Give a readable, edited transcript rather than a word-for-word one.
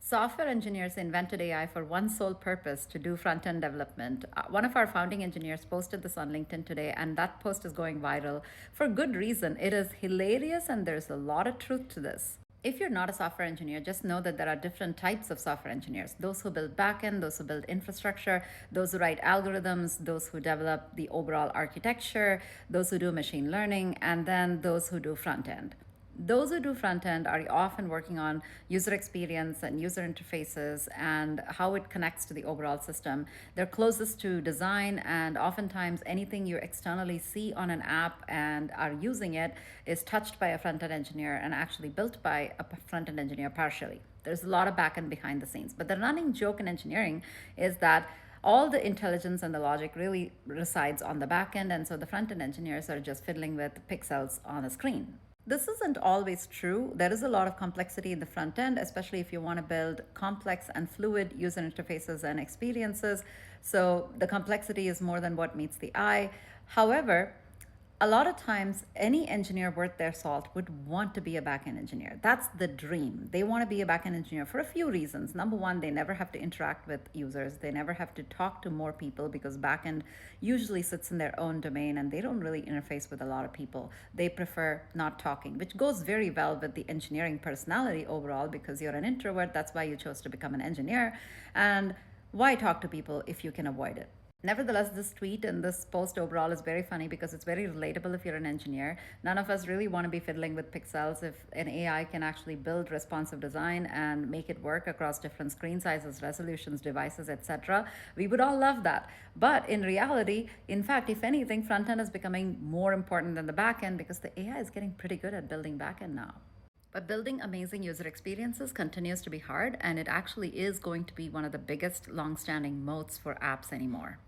Software engineers invented AI for one sole purpose to do front end development. One of our founding engineers posted this on LinkedIn today, and that post is going viral for good reason. It is hilarious, and there's a lot of truth to this. If you're not a software engineer, just know that there are different types of software engineers: those who build backend, those who build infrastructure, those who write algorithms, those who develop the overall architecture, those who do machine learning, and then those who do front end. Those who do front end are often working on user experience and user interfaces and how it connects to the overall system. They're closest to design, and oftentimes anything you externally see on an app and are using it is touched by a front end engineer and actually built by a front end engineer partially. There's a lot of back end behind the scenes. But the running joke in engineering is that all the intelligence and the logic really resides on the back end, and so the front end engineers are just fiddling with pixels on a screen. This isn't always true. There is a lot of complexity in the front end, especially if you want to build complex and fluid user interfaces and experiences. So the complexity is more than what meets the eye. However, a lot of times any engineer worth their salt would want to be a backend engineer. That's the dream. They want to be a backend engineer for a few reasons. Number one, they never have to interact with users. They never have to talk to more people because backend usually sits in their own domain and they don't really interface with a lot of people. They prefer not talking, which goes very well with the engineering personality overall because you're an introvert. That's why you chose to become an engineer. And why talk to people if you can avoid it? Nevertheless, this tweet and this post overall is very funny because it's very relatable if you're an engineer. None of us really want to be fiddling with pixels. If an AI can actually build responsive design and make it work across different screen sizes, resolutions, devices, etc., we would all love that. But in reality, in fact, if anything, front end is becoming more important than the back end because the AI is getting pretty good at building back end now. But building amazing user experiences continues to be hard, and it actually is going to be one of the biggest long-standing moats for apps anymore.